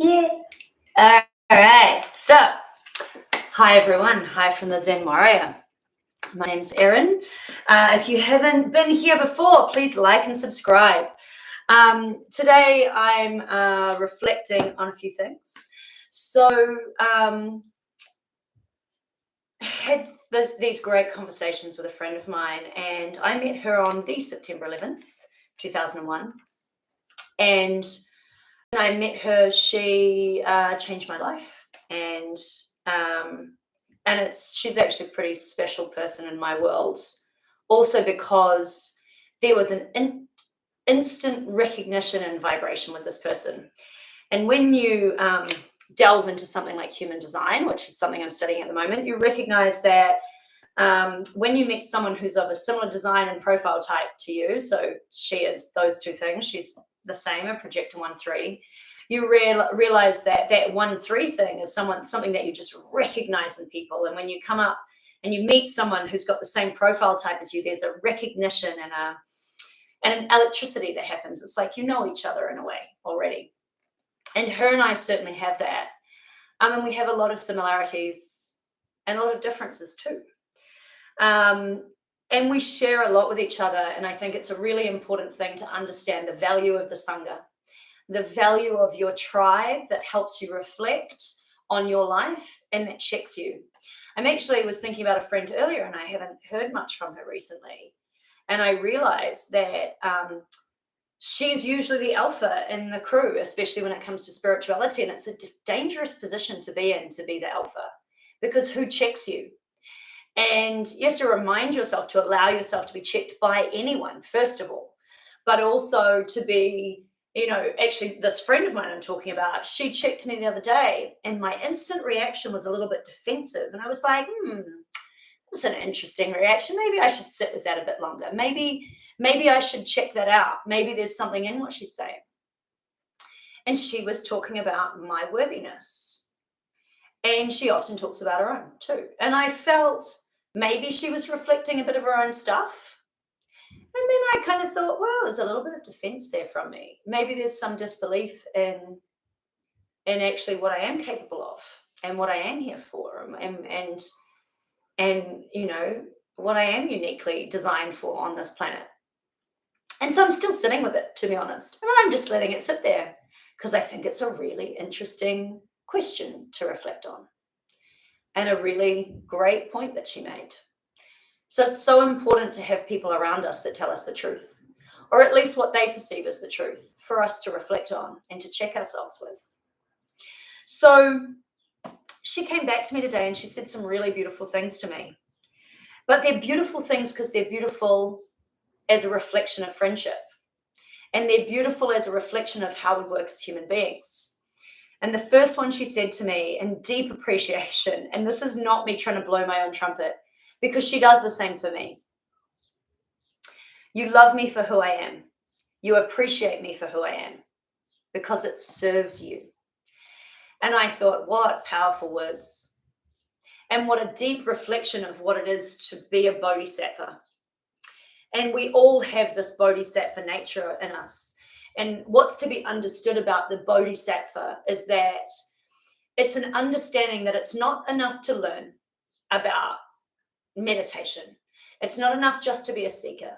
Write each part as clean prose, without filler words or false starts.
Yeah. All right. So, hi everyone. Hi from the Zen Warrior. My name's Erin. If you haven't been here before, please like and subscribe. Today I'm reflecting on a few things. So, had these great conversations with a friend of mine, and I met her on the September 11th, 2001. And when I met her, she changed my life, and she's actually a pretty special person in my world. Also because there was an instant recognition and vibration with this person. And when you delve into something like human design, which is something I'm studying at the moment, you recognize that when you meet someone who's of a similar design and profile type to you, so she is those two things, she's the same, a projector 1-3, you realize that 1-3 thing is something that you just recognize in people. And when you come up and you meet someone who's got the same profile type as you, there's a recognition and an electricity that happens. It's like you know each other in a way already. And her and I certainly have that. And we have a lot of similarities and a lot of differences too. And we share a lot with each other. And I think it's a really important thing to understand the value of the Sangha, the value of your tribe that helps you reflect on your life and that checks you. I was thinking about a friend earlier, and I haven't heard much from her recently. And I realized that she's usually the alpha in the crew, especially when it comes to spirituality. And it's a dangerous position to be in, to be the alpha, because who checks you? And you have to remind yourself to allow yourself to be checked by anyone, first of all, but also to be, actually this friend of mine I'm talking about, she checked me the other day and my instant reaction was a little bit defensive. And I was like, that's an interesting reaction. Maybe I should sit with that a bit longer. Maybe I should check that out. Maybe there's something in what she's saying. And she was talking about my worthiness. And she often talks about her own too. And I felt maybe she was reflecting a bit of her own stuff. And then I kind of thought, well, there's a little bit of defense there from me. Maybe there's some disbelief in actually what I am capable of and what I am here for and what I am uniquely designed for on this planet. And so I'm still sitting with it, to be honest. And I'm just letting it sit there because I think it's a really interesting question to reflect on and a really great point that she made. So it's so important to have people around us that tell us the truth, or at least what they perceive as the truth, for us to reflect on and to check ourselves with. So she came back to me today and she said some really beautiful things to me. But they're beautiful things because they're beautiful as a reflection of friendship. And they're beautiful as a reflection of how we work as human beings. And the first one she said to me in deep appreciation, and this is not me trying to blow my own trumpet, because she does the same for me. You love me for who I am. You appreciate me for who I am because it serves you. And I thought, what powerful words. And what a deep reflection of what it is to be a bodhisattva. And we all have this bodhisattva nature in us. And what's to be understood about the bodhisattva is that it's an understanding that it's not enough to learn about meditation. It's not enough just to be a seeker.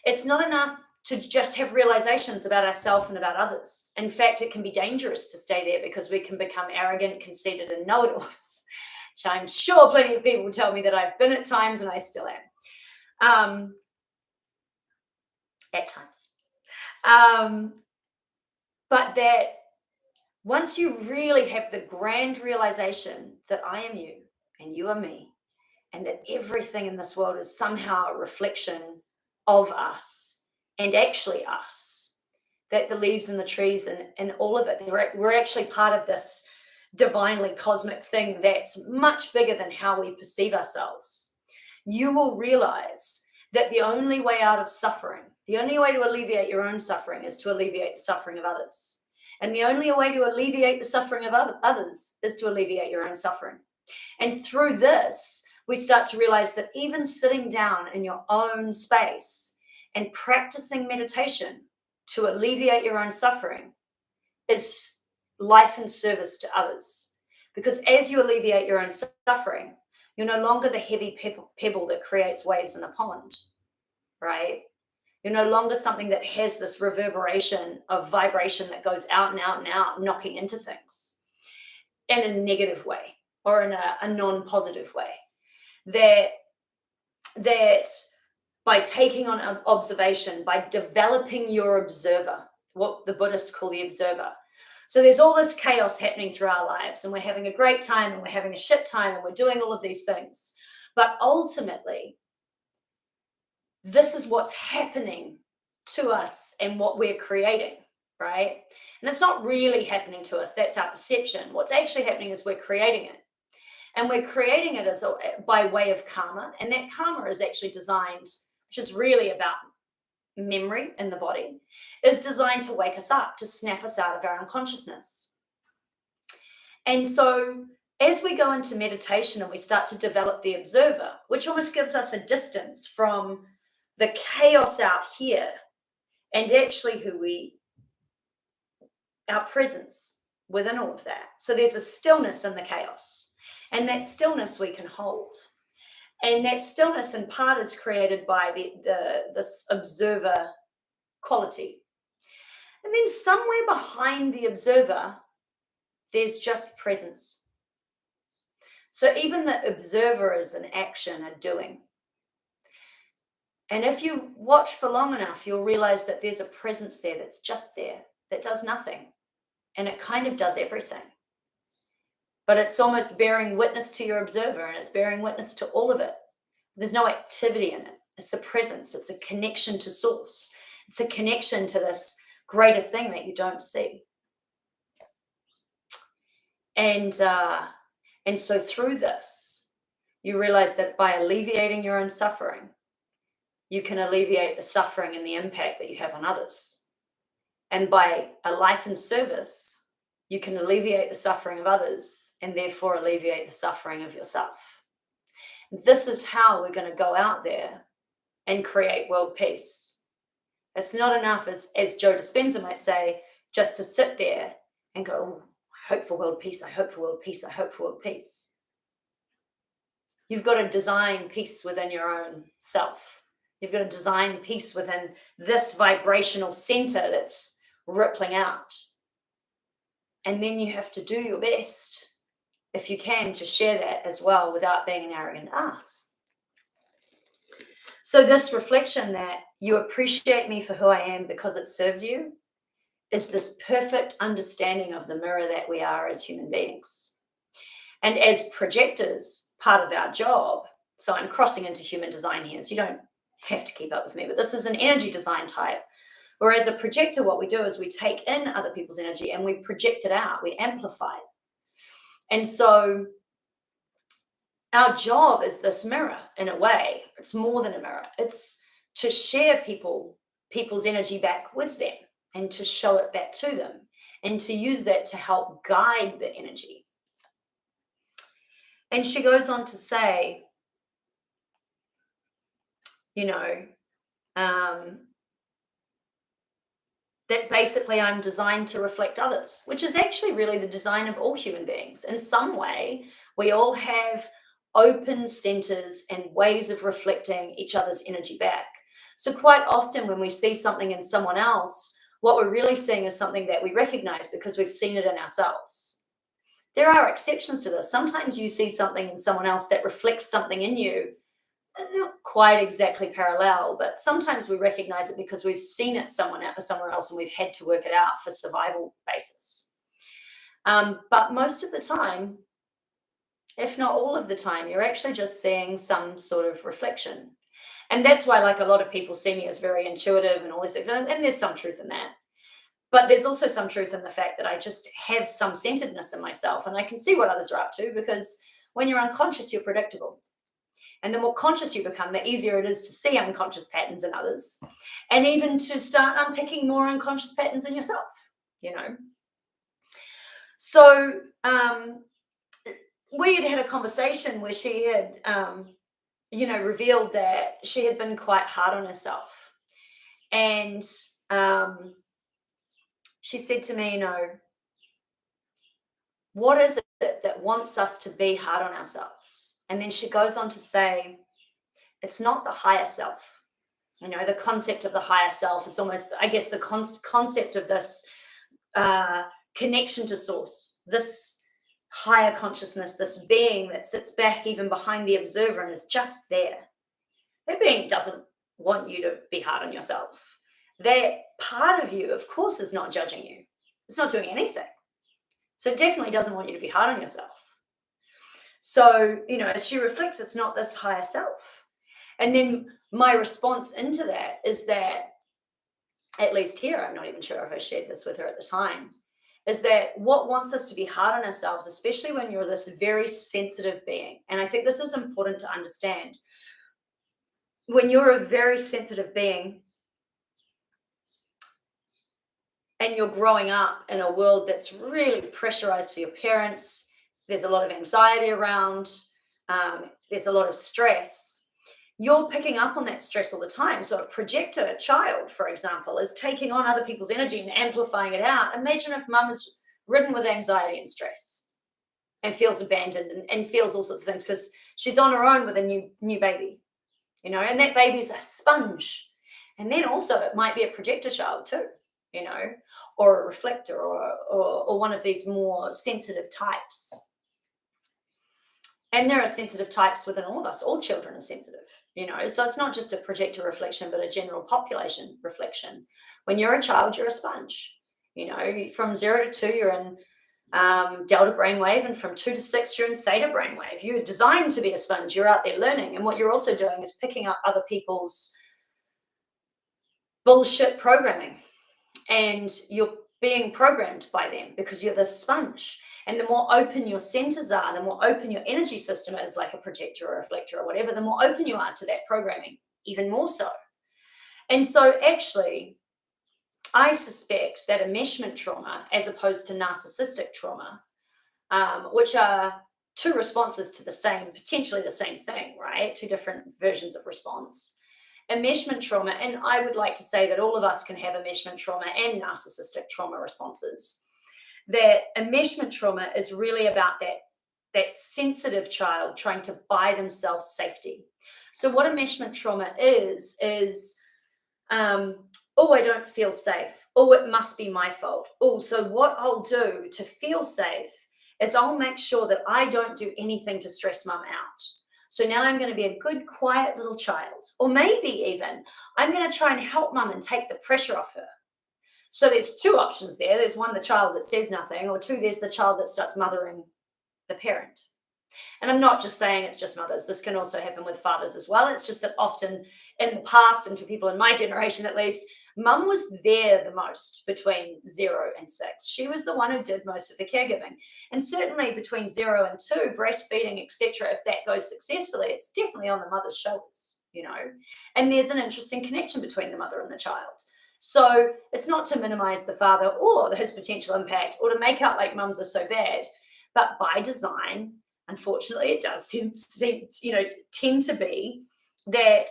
It's not enough to just have realizations about ourselves and about others. In fact, it can be dangerous to stay there because we can become arrogant, conceited, and know-it-alls, which I'm sure plenty of people tell me that I've been at times, and I still am. At times. But that once you really have the grand realization that I am you and you are me, and that everything in this world is somehow a reflection of us and actually us, that the leaves and the trees and all of it, we're actually part of this divinely cosmic thing that's much bigger than how we perceive ourselves, you will realize that the only way out of suffering, the only way to alleviate your own suffering is to alleviate the suffering of others. And the only way to alleviate the suffering of others is to alleviate your own suffering. And through this, we start to realize that even sitting down in your own space and practicing meditation to alleviate your own suffering is life and service to others. Because as you alleviate your own suffering, you're no longer the heavy pebble that creates waves in the pond, right? You're no longer something that has this reverberation of vibration that goes out and out and out, knocking into things in a negative way or in a non-positive way. That by taking on observation, by developing your observer, what the Buddhists call the observer. So there's all this chaos happening through our lives, and we're having a great time and we're having a shit time and we're doing all of these things. But ultimately, this is what's happening to us and what we're creating, right? And it's not really happening to us. That's our perception. What's actually happening is we're creating it. And we're creating it by way of karma. And that karma is actually designed, which is really about memory in the body, is designed to wake us up, to snap us out of our unconsciousness. And so as we go into meditation and we start to develop the observer, which almost gives us a distance from the chaos out here and actually our presence within all of that. So there's a stillness in the chaos, and that stillness we can hold. And that stillness in part is created by this observer quality. And then somewhere behind the observer, there's just presence. So even the observer is an action, a doing. And if you watch for long enough, you'll realize that there's a presence there that's just there, that does nothing. And it kind of does everything. But it's almost bearing witness to your observer, and it's bearing witness to all of it. There's no activity in it. It's a presence. It's a connection to source. It's a connection to this greater thing that you don't see. And so through this, you realize that by alleviating your own suffering, you can alleviate the suffering and the impact that you have on others. And by a life in service, you can alleviate the suffering of others and therefore alleviate the suffering of yourself. This is how we're going to go out there and create world peace. It's not enough, as Joe Dispenza might say, just to sit there and go, oh, I hope for world peace, I hope for world peace, I hope for world peace. You've got to design peace within your own self. You've got to design peace within this vibrational center that's rippling out. And then you have to do your best, if you can, to share that as well without being an arrogant ass. So this reflection that you appreciate me for who I am because it serves you is this perfect understanding of the mirror that we are as human beings. And as projectors, part of our job, so I'm crossing into human design here, so you don't have to keep up with me, but this is an energy design type. Whereas a projector, what we do is we take in other people's energy and we project it out, we amplify it. And so our job is this mirror in a way. It's more than a mirror. It's to share people's energy back with them and to show it back to them and to use that to help guide the energy. And she goes on to say, that basically I'm designed to reflect others, which is actually really the design of all human beings. In some way, we all have open centers and ways of reflecting each other's energy back. So quite often when we see something in someone else, what we're really seeing is something that we recognize because we've seen it in ourselves. There are exceptions to this. Sometimes you see something in someone else that reflects something in you, not quite exactly parallel, but sometimes we recognize it because we've seen it somewhere else and we've had to work it out for survival basis. But most of the time, if not all of the time, you're actually just seeing some sort of reflection. And that's why, like, a lot of people see me as very intuitive and all this, and there's some truth in that. But there's also some truth in the fact that I just have some centeredness in myself and I can see what others are up to, because when you're unconscious, you're predictable. And the more conscious you become, the easier it is to see unconscious patterns in others and even to start unpicking more unconscious patterns in yourself, So we had a conversation where she had, revealed that she had been quite hard on herself. And she said to me, what is it that wants us to be hard on ourselves? And then she goes on to say, it's not the higher self. You know, the concept of the higher self is almost, I guess, the concept of this connection to source, this higher consciousness, this being that sits back even behind the observer and is just there. That being doesn't want you to be hard on yourself. That part of you, of course, is not judging you. It's not doing anything. So it definitely doesn't want you to be hard on yourself. So, you know, as she reflects, it's not this higher self. And then my response into that is that, at least here, I'm not even sure if I shared this with her at the time, is that what wants us to be hard on ourselves, especially when you're this very sensitive being, and I think this is important to understand, when you're a very sensitive being and you're growing up in a world that's really pressurized for your parents, there's a lot of anxiety around, there's a lot of stress, you're picking up on that stress all the time. So a projector child, for example, is taking on other people's energy and amplifying it out. Imagine if mum is ridden with anxiety and stress and feels abandoned and feels all sorts of things because she's on her own with a new baby, you know, and that baby's a sponge. And then also it might be a projector child too, you know, or a reflector or one of these more sensitive types. And there are sensitive types within all of us. All children are sensitive, you know. So it's not just a projector reflection, but a general population reflection. When you're a child, you're a sponge. You know, from 0 to 2, you're in delta brainwave, and from 2 to 6, you're in theta brainwave. You're designed to be a sponge. You're out there learning. And what you're also doing is picking up other people's bullshit programming. And you're being programmed by them because you're the sponge. And the more open your centers are, the more open your energy system is, like a projector or a reflector or whatever, the more open you are to that programming, even more so. And so actually, I suspect that enmeshment trauma, as opposed to narcissistic trauma, which are two responses to the same, potentially the same thing, right? Two different versions of response. Enmeshment trauma, and I would like to say that all of us can have enmeshment trauma and narcissistic trauma responses. That enmeshment trauma is really about that sensitive child trying to buy themselves safety. So what enmeshment trauma is oh, I don't feel safe. Oh, it must be my fault. Oh, so what I'll do to feel safe is I'll make sure that I don't do anything to stress mum out. So now I'm going to be a good, quiet little child. Or maybe even I'm going to try and help mum and take the pressure off her. So there's two options there. There's one, the child that says nothing, or two, there's the child that starts mothering the parent. And I'm not just saying it's just mothers. This can also happen with fathers as well. It's just that often in the past, and for people in my generation at least, mum was there the most between 0 and 6. She was the one who did most of the caregiving. And certainly between 0 and 2, breastfeeding, etc., if that goes successfully, it's definitely on the mother's shoulders, you know. And there's an interesting connection between the mother and the child. So it's not to minimize the father or his potential impact or to make out like mums are so bad, but by design, unfortunately, it does tend to be that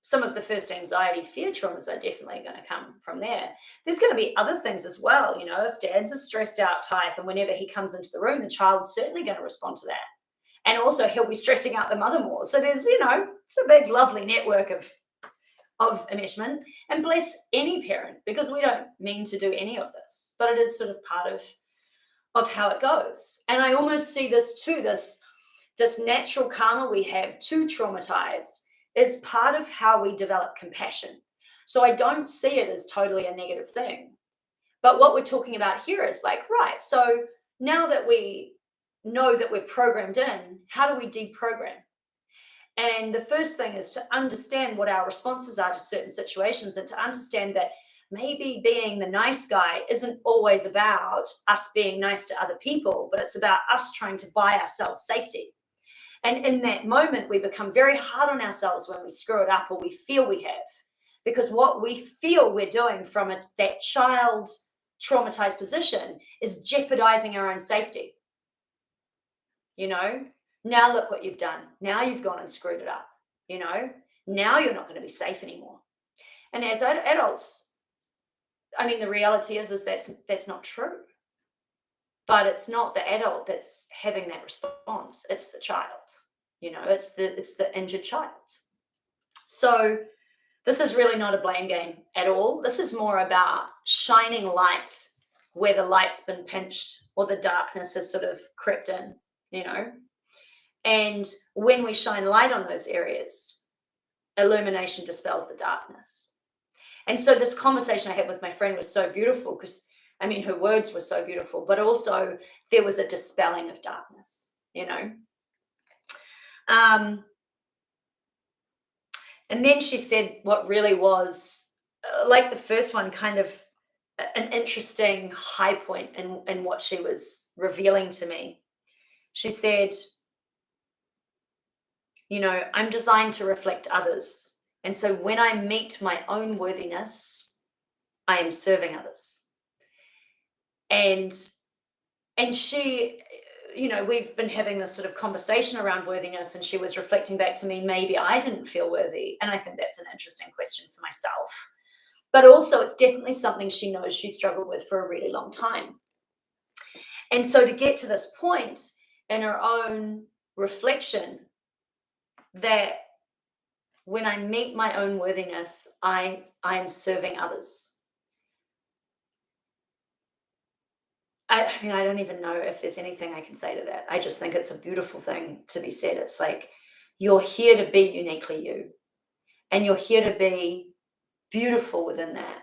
some of the first anxiety, fear traumas are definitely going to come from there. There's going to be other things as well. You know, if dad's a stressed out type and whenever he comes into the room, the child's certainly going to respond to that. And also he'll be stressing out the mother more. So there's, you know, it's a big, lovely network of enmeshment. And bless any parent, because we don't mean to do any of this, but it is sort of part of how it goes. And I almost see this too, this natural karma we have to traumatize is part of how we develop compassion. So I don't see it as totally a negative thing. But what we're talking about here is like, right, so now that we know that we're programmed in, how do we deprogram? And the first thing is to understand what our responses are to certain situations and to understand that maybe being the nice guy isn't always about us being nice to other people, but it's about us trying to buy ourselves safety. And in that moment, we become very hard on ourselves when we screw it up or we feel we have, because what we feel we're doing from that child traumatized position is jeopardizing our own safety. You know, now look what you've done. Now you've gone and screwed it up. You know, now you're not going to be safe anymore. And as adults, I mean, the reality is that's not true. But it's not the adult that's having that response, it's the child. It's the injured child. So this is really not a blame game at all. This is more about shining light where the light's been pinched or the darkness has sort of crept in, And when we shine light on those areas, illumination dispels the darkness. And so this conversation I had with my friend was so beautiful because, her words were so beautiful, but also there was a dispelling of darkness, And then she said what really was, like the first one, kind of an interesting high point in what she was revealing to me. She said, I'm designed to reflect others. And so when I meet my own worthiness, I am serving others. And she, we've been having this sort of conversation around worthiness, and she was reflecting back to me, maybe I didn't feel worthy. And I think that's an interesting question for myself. But also it's definitely something she knows she struggled with for a really long time. And so to get to this point in her own reflection, that when I meet my own worthiness, I am serving others. I don't even know if there's anything I can say to that. I just think it's a beautiful thing to be said. It's like, you're here to be uniquely you, and you're here to be beautiful within that.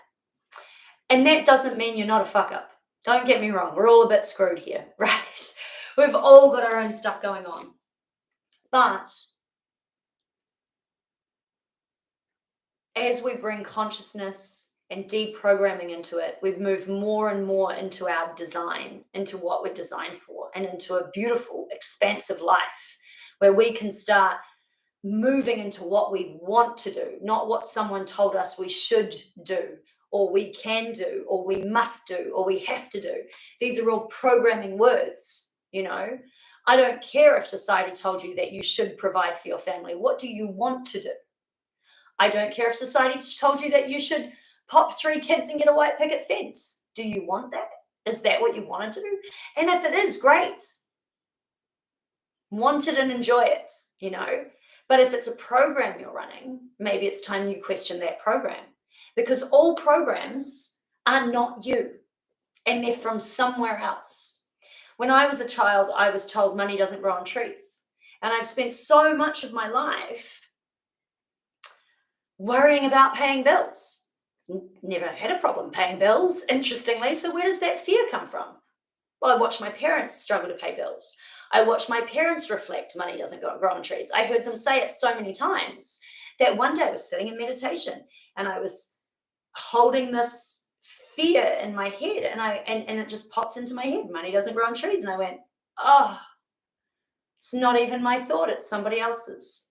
And that doesn't mean you're not a fuck up. Don't get me wrong. We're all a bit screwed here, right? We've all got our own stuff going on. But as we bring consciousness and deprogramming into it, we've moved more and more into our design, into what we're designed for, and into a beautiful, expansive life where we can start moving into what we want to do, not what someone told us we should do, or we can do, or we must do, or we have to do. These are all programming words, I don't care if society told you that you should provide for your family. What do you want to do? I don't care if society told you that you should pop 3 kids and get a white picket fence. Do you want that? Is that what you wanted to do? And if it is, great. Want it and enjoy it, But if it's a program you're running, maybe it's time you question that program, because all programs are not you, and they're from somewhere else. When I was a child, I was told money doesn't grow on trees. And I've spent so much of my life worrying about paying bills. Never had a problem paying bills, interestingly. So where does that fear come from? Well, I watched my parents struggle to pay bills. I watched my parents reflect money doesn't grow on trees. I heard them say it so many times that one day I was sitting in meditation and I was holding this fear in my head, and it just popped into my head. Money doesn't grow on trees. And I went, oh, it's not even my thought. It's somebody else's.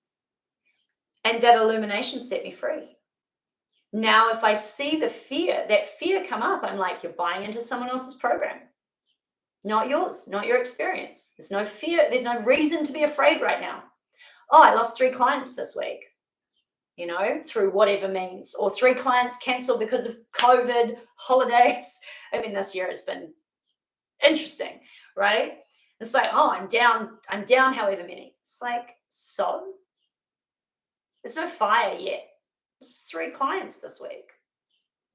And that illumination set me free. Now, if I see that fear come up, I'm like, you're buying into someone else's program. Not yours, not your experience. There's no fear. There's no reason to be afraid right now. Oh, I lost 3 clients this week, through whatever means, or 3 clients canceled because of COVID, holidays. This year has been interesting, right? It's like, oh, I'm down however many. It's like, so? There's no fire yet. It's 3 clients this week.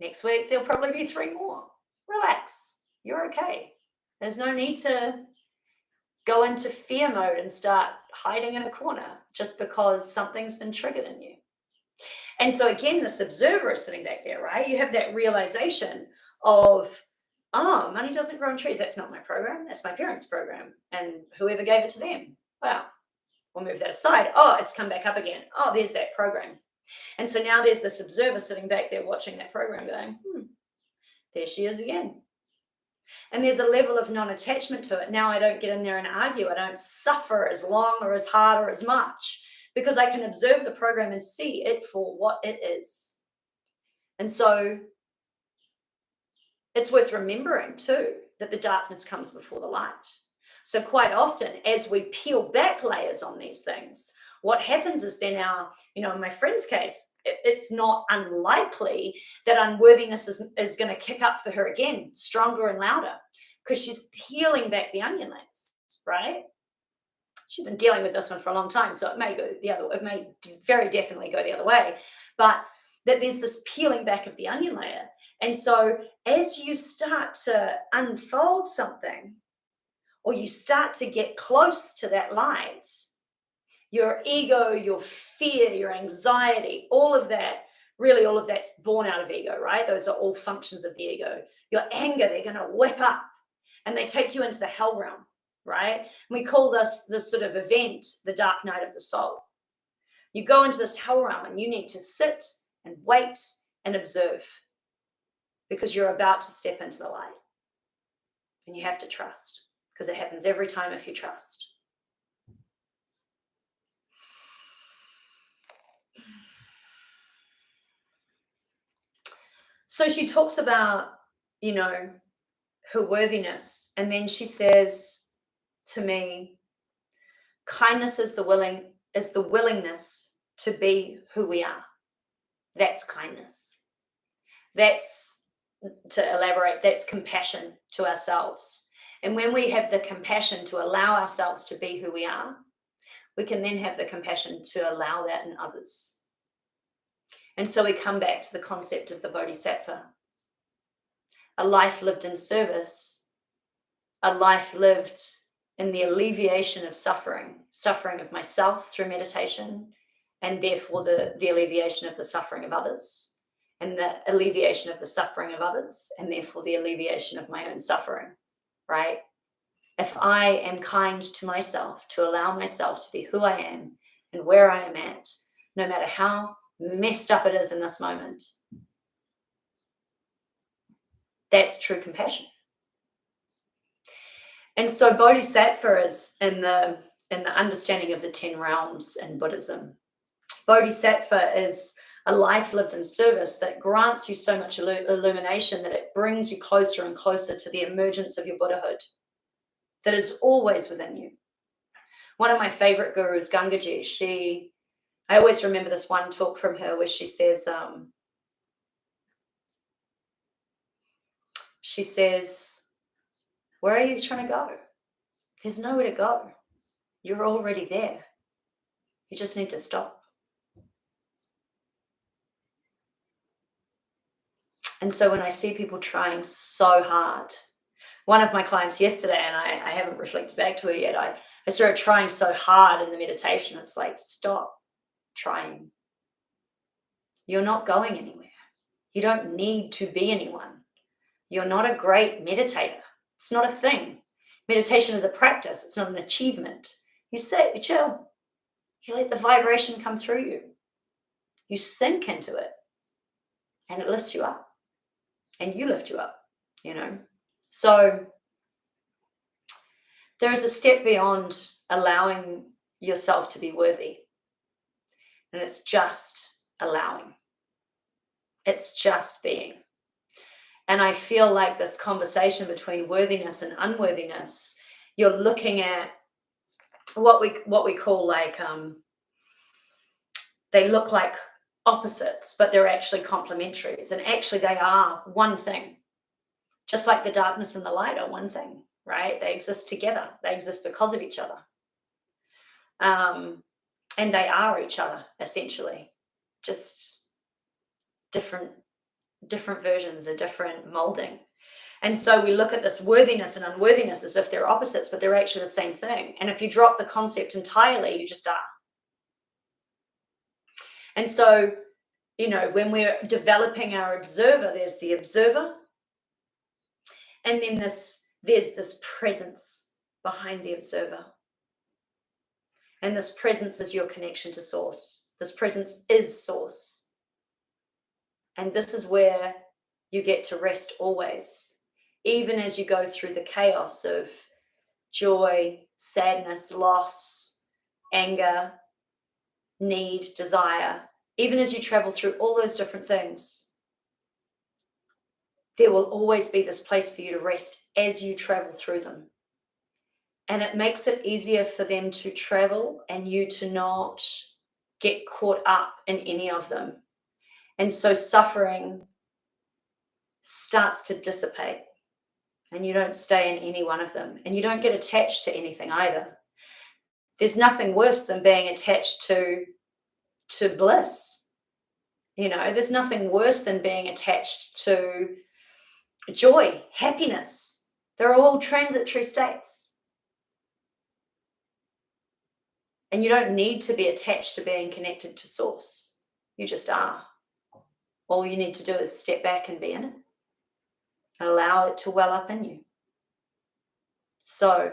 Next week, there'll probably be 3 more. Relax. You're okay. There's no need to go into fear mode and start hiding in a corner just because something's been triggered in you. And so again, this observer is sitting back there, right? You have that realization of, oh, money doesn't grow on trees. That's not my program. That's my parents' program. And whoever gave it to them. Wow. We'll move that aside. Oh, it's come back up again. Oh, there's that program. And so now there's this observer sitting back there watching that program going, there she is again. And there's a level of non-attachment to it. Now I don't get in there and argue. I don't suffer as long or as hard or as much, because I can observe the program and see it for what it is. And so it's worth remembering too that the darkness comes before the light. So quite often, as we peel back layers on these things, what happens is then in my friend's case, it's not unlikely that unworthiness is going to kick up for her again, stronger and louder, because she's peeling back the onion layers, right? She's been dealing with this one for a long time, so it may go the other way. It may very definitely go the other way, but that there's this peeling back of the onion layer. And so as you start to unfold something, or you start to get close to that light, your ego, your fear, your anxiety, all of that, really all of that's born out of ego, right? Those are all functions of the ego. Your anger, they're going to whip up and they take you into the hell realm, right? And we call this sort of event the dark night of the soul. You go into this hell realm and you need to sit and wait and observe, because you're about to step into the light. And you have to trust, because it happens every time if you trust. So she talks about, her worthiness. And then she says to me, kindness is the willingness to be who we are. That's kindness. That's, to elaborate, that's compassion to ourselves. And when we have the compassion to allow ourselves to be who we are, we can then have the compassion to allow that in others. And so we come back to the concept of the bodhisattva. A life lived in service, a life lived in the alleviation of suffering of myself through meditation, and therefore the alleviation of the suffering of others, and the alleviation of the suffering of others, and therefore the alleviation of my own suffering, right? If I am kind to myself, to allow myself to be who I am and where I am at, no matter how messed up it is in this moment, that's true compassion. And so bodhisattva is in the understanding of the 10 realms in Buddhism. Bodhisattva is a life lived in service that grants you so much illumination that it brings you closer and closer to the emergence of your Buddhahood that is always within you. One of my favorite gurus, Gangaji, I always remember this one talk from her where she says, where are you trying to go? There's nowhere to go. You're already there. You just need to stop. And so when I see people trying so hard, one of my clients yesterday, and I haven't reflected back to her yet, I saw her trying so hard in the meditation. It's like, stop trying. You're not going anywhere. You don't need to be anyone. You're not a great meditator. It's not a thing. Meditation is a practice. It's not an achievement. You sit, you chill. You let the vibration come through you. You sink into it, and it lifts you up. And you lift you up, So there is a step beyond allowing yourself to be worthy. And it's just allowing. It's just being. And I feel like this conversation between worthiness and unworthiness, you're looking at what we call like, they look like opposites, but they're actually complementaries. And actually they are one thing. Just like the darkness and the light are one thing, right? They exist together. They exist because of each other. And they are each other, essentially. Just different versions, a different molding. And so we look at this worthiness and unworthiness as if they're opposites, but they're actually the same thing. And if you drop the concept entirely, you just are. And so, when we're developing our observer, there's the observer. And then there's this presence behind the observer. And this presence is your connection to source. This presence is source. And this is where you get to rest always, even as you go through the chaos of joy, sadness, loss, anger, need, desire. Even as you travel through all those different things, there will always be this place for you to rest as you travel through them. And it makes it easier for them to travel and you to not get caught up in any of them. And so suffering starts to dissipate. and you don't stay in any one of them, and you don't get attached to anything either. There's nothing worse than being attached to bliss. There's nothing worse than being attached to joy, happiness. They're all transitory states. And you don't need to be attached to being connected to source. You just are. All you need to do is step back and be in it. Allow it to well up in you. So,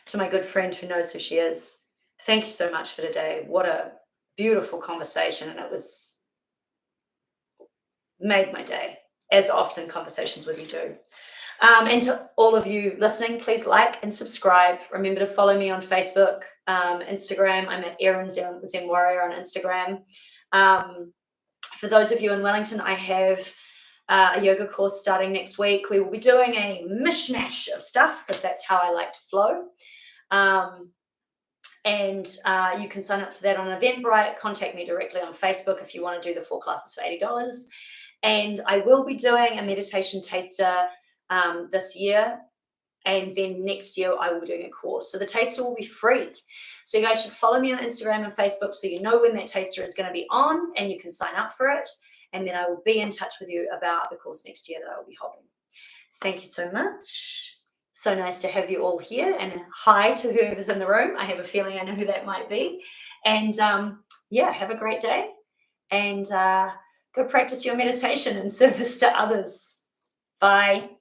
to my good friend who knows who she is, thank you so much for today. What a beautiful conversation, and it made my day, as often conversations with you do. And to all of you listening, please like and subscribe. Remember to follow me on Facebook, Instagram. I'm at Erin Zen Warrior on Instagram. For those of you in Wellington, I have a yoga course starting next week. We will be doing a mishmash of stuff because that's how I like to flow. And you can sign up for that on Eventbrite. Contact me directly on Facebook if you want to do the 4 classes for $80. And I will be doing a meditation taster this year. And then next year I will be doing a course. So the taster will be free. So you guys should follow me on Instagram and Facebook so you know when that taster is going to be on and you can sign up for it. And then I will be in touch with you about the course next year that I will be holding. Thank you so much. So nice to have you all here, and hi to whoever's in the room. I have a feeling I know who that might be. And have a great day, and go practice your meditation in service to others. Bye.